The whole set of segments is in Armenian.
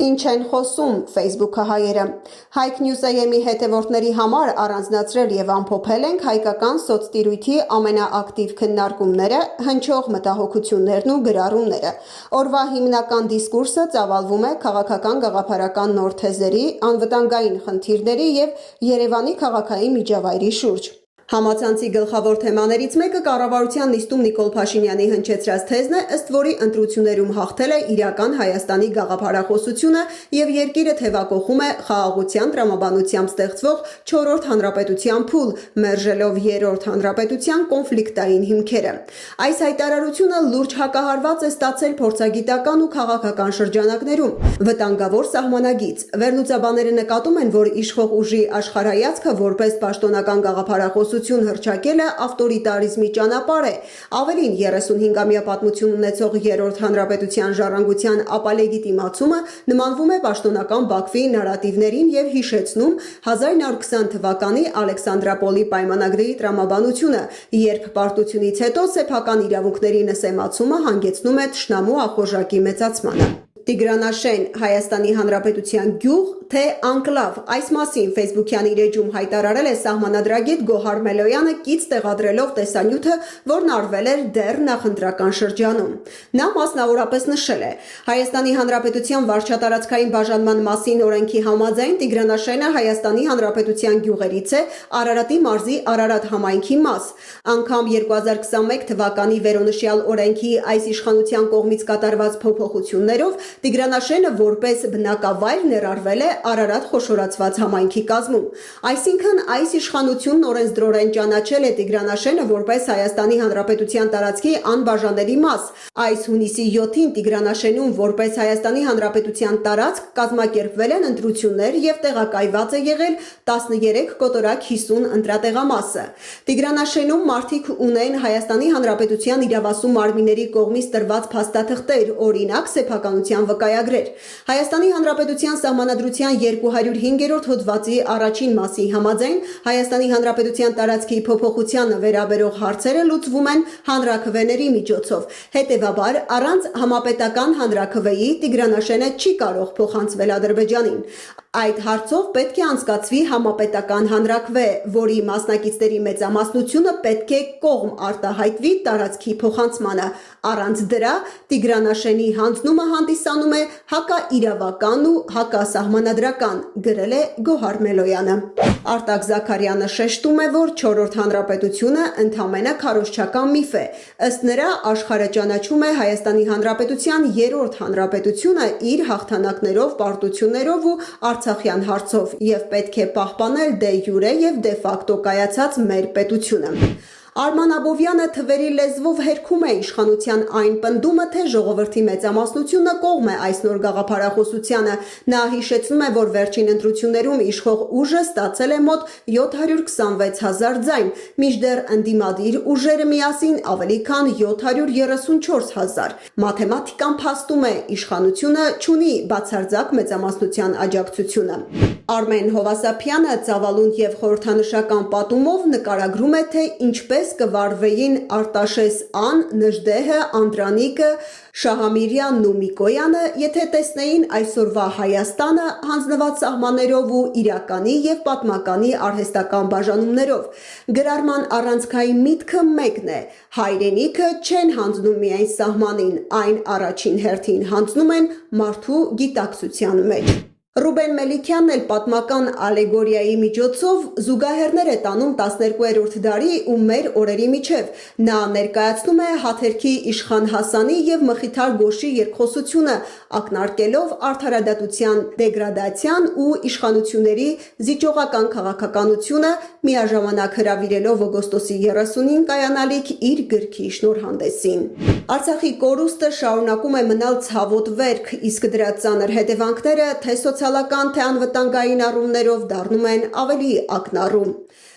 Ինչ են խոսում Facebook-ը հայերը։ Հայք News-ի հետևորդների համար առանձնացրել եւ ամփոփել ենք հայկական սոցտիրույթի ամենաակտիվ քննարկումները, հնչող մտահոգություններն ու գրառումները։ Օրվա հիմնական դիսկուրսը ծավալվում է քաղաքական գաղափարական նոր թեզերի, անվտանգային խնդիրների եւ Երևանի քաղաքային միջավայրի շուրջ։ Համացանցի գլխավոր թեմաներից մեկը կառավարության նիստում Նիկոլ Փաշինյանի հնչեցրած թեզն է, ըստ որի ընտրություններում հաղթել է իրական Հայաստանի գաղափարախոսությունը եւ երկիրը թևակողում է խաղաղության տրամաբանությամբ ստեղծվող 4-րդ հանրապետության փուլ, մերժելով 3-րդ հանրապետության կոնֆլիկտային հիմքերը։ Այս հայտարարությունը լուրջ հակահարված է ստացել փորձագիտական ու քաղաքական շրջանակներում։ Վտանգավոր սահմանագիծ։ Վերլուծաբանները նկատում են, որ իշխող ուժի աշխարհայացքը որպես պաշտոնական գաղափարախոս հռչակելը ավտորիտարիզմի ճանապարհ է։ Ավելին 35-ամյա պատմություն ունեցող 3-րդ հանրապետության ժառանգության ապալեգիտիմացումը նմանվում է պաշտոնական Բաքվի նարատիվներին եւ հիշեցնում 1920 թվականի Ալեքսանդրապոլի պայմանագրերի տրամաբանությունը, երբ պարտությունից հետո սեփական իրավունքների նսեմացումը հանգեցնում է թշնամու ախորժակի մեծացմանը։ Տիգրանաշեն Հայաստանի Հանրապետության գյուղ թե անկլավ, այս մասին Facebook-յան իր էջում հայտարարել է սահմանադրագետ Գոհար Մելոյանը, կից տեղադրելով տեսանյութը, որն արվել էր դեռ նախընտրական շրջանում։ Նա մասնավորապես նշել է. Հայաստանի Հանրապետության վարչատարածքային բաժանման մասին օրենքի համաձայն Տիգրանաշենը Հայաստանի Հանրապետության գյուղերից է, Արարատի մարզի Արարատ համայնքի մաս։ Անգամ 2021 թվականի վերոնշյալ օրենքի այս իշխանության կողմից կատարված փոփոխություններով Տիգրանաշենը որպես բնակավայր ներառվել է Արարատ խոշորացված համայնքի կազմում։ Այսինքն այս իշխանությունն օրենսդրորեն ճանաչել է Տիգրանաշենը որպես Հայաստանի Հանրապետության տարածքի անբաժանելի մաս։ Այս հունիսի 7-ին Տիգրանաշենում որպես Հայաստանի Հանրապետության տարածք կազմակերպվել են ընտրություններ եւ տեղակայված է եղել 13 կոտորակ 50 ընտրատեղամասը։ Տիգրանաշենում մարդիկ ունեն Հայաստանի Հանրապետության իրավասու մարմինների կողմից տրված փաստաթղթեր, օրինակ սեփականության վկայագրեր։ Հայաստանի Հանրապետության Սահմանադրության 205-րդ հոդվածի առաջին մասի համաձայն Հայաստանի Հանրապետության տարածքի փոփոխությանը վերաբերող հարցերը լուծվում են հանրաքվեների միջոցով։ Հետևաբար, առանց համապետական հանրաքվեի Տիգրանաշենը չի կարող փոխանցվել Ադրբեջանին։ Այդ հարցով պետք է անցկացվի համապետական հանրաքվե, որի մասնակիցների մեծամասնությունը պետք է կողմ արտահայտվի տարածքի փոխանցմանը։ Առանց դրա Տիգրանաշենի հանձնումը հանդիսանում է հակաիրավական ու հակասահմանադրական, գրել է Գոհար Մելոյանը։ Արտակ Զաքարյանը շեշտում է, որ 4-րդ հանրապետությունը ընդամենը քարոզչական միֆ է։ Ըստ նրա, աշխարհը ճանաչում է Հայաստանի Հանրապետության 3-րդ հանրապետությունը իր հաղթանակներով, պարտություններով ու Արցախյան հարցով եւ պետք է պահպանել դե յուրե եւ դե ֆակտո կայացած մեր պետությունը։ Արման Աբովյանը թվերի լեզվով հերքում է իշխանության այն պնդումը, թե ժողովրդի մեծամասնությունը կողմ է այս նոր գաղափարախոսությանը։ Նա հիշեցնում է, որ վերջին ընտրություններում իշխող ուժը ստացել է մոտ 726,000 ձայն, մինչդեռ ընդդիմադիր ուժերը միասին ավելի քան 734,000։ Մաթեմատիկան փաստում է, իշխանությունը չունի բացարձակ մեծամասնության աջակցությունը։ Արմեն Հովասափյանը ծավալուն եւ խորհրդանշական պատումով նկարագրում է, թե ինչպես կվարվեին Արտաշես Ան, Նժդեհը, Անդրանիկը, Շահամիրյանն ու Միկոյանը, եթե տեսնեին այսօրվա Հայաստանը հանձնված սահմաններով ու իրականի եւ պատմականի արհեստական բաժանումներով։ Գրառման առանցքային միտքը մեկն է. հայրենիքը չեն հանձնում միայն սահմանին, այն առաջին հերթին հանձնում են մարդու գիտակցության մեջ։ Ռուբեն Մելիքյանն էլ պատմական ալեգորիայի միջոցով զուգահեռներ է տանում 12-րդ դարի ու մեր օրերի միջև։ Նա ներկայացնում է Հաթերքի իշխան Հասանի եւ Մխիթար Գոշի երկխոսությունը, ակնարկելով արդարադատության դեգրադացիան ու իշխանությունների զիջողական քաղաքականությունը, միաժամանակ հրավիրելով օգոստոսի 30-ին կայանալիք իր գրքի շնորհանդեսին։ Արցախի կորուստը շարունակում է մնալ ցավոտ վերք, իսկ դրա ծանր հետևանքները թե սոցիալական, թե անվտանգային առումներով դառնում են ավելի ակնառու։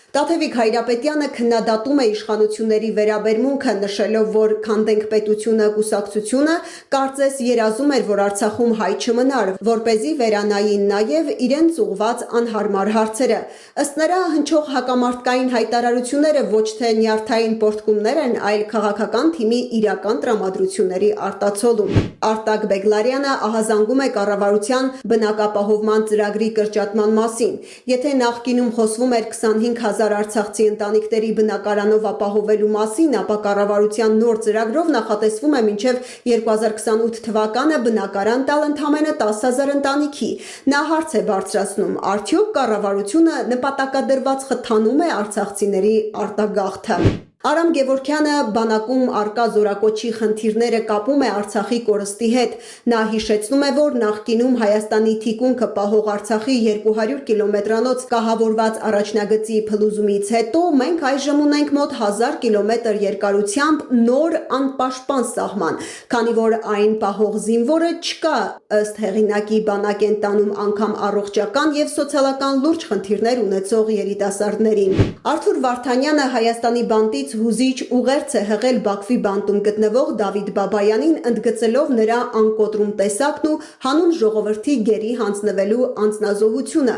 Տաթևիկ Հայրապետյանը քննադատում է իշխանությունների վերաբերմունքը, նշելով, որ «Քանդենք պետությունը» կուսակցությունը կարծես երազում էր, որ Արցախում հայ չմնար, որպեսզի վերանային նաև իրենց ուղղված անհարմար հարցերը։ Ըստ նրա, հնչող հակամարտկային հայտարարությունները ոչ թե նյարդային պոռթկումներ են, այլ քաղաքական թիմի իրական տրամադրությունների արտացոլում։ Արտակ Բեգլարյանը ահազանգում է կառավարության բնակապահովման ծրագրի կրճատման մասին։ Եթե նախկինում խոսվում էր 25 000 արցախցի ընտանիքների բնակարանով ապահովելու մասին, ապա կառավարության նոր ծրագրով նախատեսվում է մինչև 2028 թվականը բնակարան տալ ընդամենը 10 000 ընտանիքի։ Նա հարց է բարձրացնում, արդյոք կառավարությունը նպատակադրված խթանում է արցախցիների արտագաղթը։ Արամ Գևորգյանը բանակում առկա զորակոչի խնդիրները կապում է Արցախի կորստի հետ։ Նա հիշեցնում է, որ նախկինում Հայաստանի թիկունքը պահող Արցախի 200 կիլոմետրանոց կահավորված առաջնագծի փլուզումից հետո մենք այժմ ունենք մոտ 1000 կիլոմետր երկարությամբ նոր անպաշտպան սահման, քանի որ այն պահող զինվորը չկա, ըստ հեղինակի բանակ են տանում անգամ առողջական եւ սոցիալական լուրջ խնդիրներ ունեցող երիտասարդներին։ Արթուր Վարդանյանը Հայաստանի բանտից հուզիչ ուղերձ է հղել Բաքվի բանտում գտնվող Դավիթ Բաբայանին, ընդգծելով նրա անկոտրում տեսակն ու հանուն ժողովրդի գերի հանձնվելու անձնազոհությունը։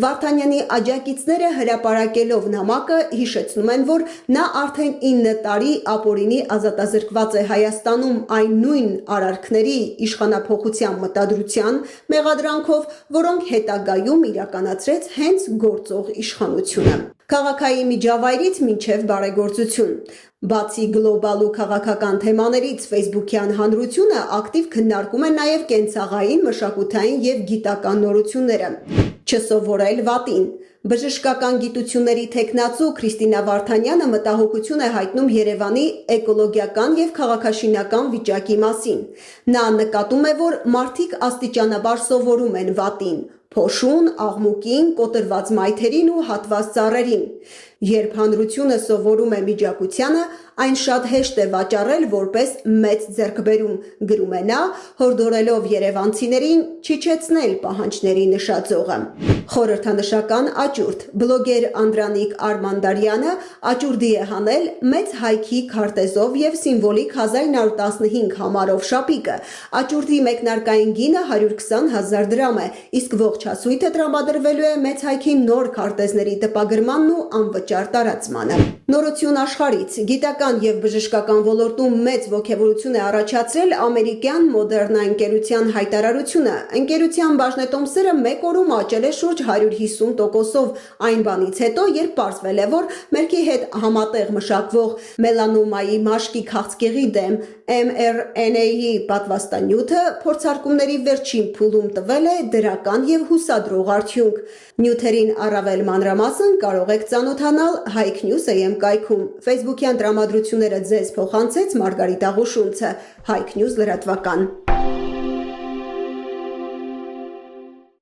Վարդանյանի աջակիցները հրապարակելով նամակը հիշեցնում են, որ նա արդեն 9 տարի ապօրինի ազատազրկված է Հայաստանում այն նույն արարքների իշխանափոխության մտադրության մեղադրանքով, որոնք հետագայում իրականացրեց հենց գործող իշխանությունը։ Քաղաքային միջավայրից մինչև բարեգործություն։ Բացի գլոբալ ու քաղաքական թեմաներից, ֆեյսբուքյան հանրությունը ակտիվ քննարկում է նաև կենցաղային, մշակութային եւ գիտական նորությունները։ Չսովորել վատին։ Բժշկական գիտությունների թեկնածու Քրիստինա Վարդանյանը մտահոգություն է հայտնում Երևանի էկոլոգիական եւ քաղաքաշինական վիճակի մասին։ Նա նկատում է, որ մարդիկ աստիճանաբար սովորում են վատին՝ փոշուն, աղմուկին, կոտրված մայթերին ու հատված ծառերին։ Երբ հանրությունը սովորում է միջակությանը, այն շատ հեշտ է վաճառել որպես մեծ ձեռքբերում, գրում է նա, հորդորելով երևանցիներին չիջեցնել պահանջների նշաձողը։ Խորհրդանշական աճուրդ։ Բլոգեր Անդրանիկ Արմանդարյանը աճուրդի է հանել մեծ հայքի քարտեզով եւ սիմվոլիկ 1915 համարով շապիկը։ Աճուրդի մեկնարկային գինը 120 000 դրամ է, իսկ ողջ հասույթը տրամադրվելու է մեծ հայքի նոր քարտեզների տպագրմանն ու անվճար տարածմանը։ Նորություն աշխարհից։ Գիտական եւ բժշկական ոլորտում մեծ ոգևորություն է առաջացրել ամերիկյան Moderna ընկերության հայտարարությունը։ Ընկերության բաժնետոմսերը մեկ օրում աճել է շուրջ 150%-ով այն բանից հետո, երբ պարզվել է, որ մերկի հետ համատեղ մշակվող մելանոմայի մաշկի քաղցկեղի դեմ mRNA-ի պատվաստանյութը փորձարկումների վերջին փուլում տվել է դրական եւ հուսադրող արդյունք։ Նյութերին առավել մանրամասն կարող եք ծանոթանալ HikeNews.am կայքում։ Facebook-յան տրամադրությունները ձեզ փոխանցեց Մարգարիտ Աղուշունցը, HikeNews լրատվական։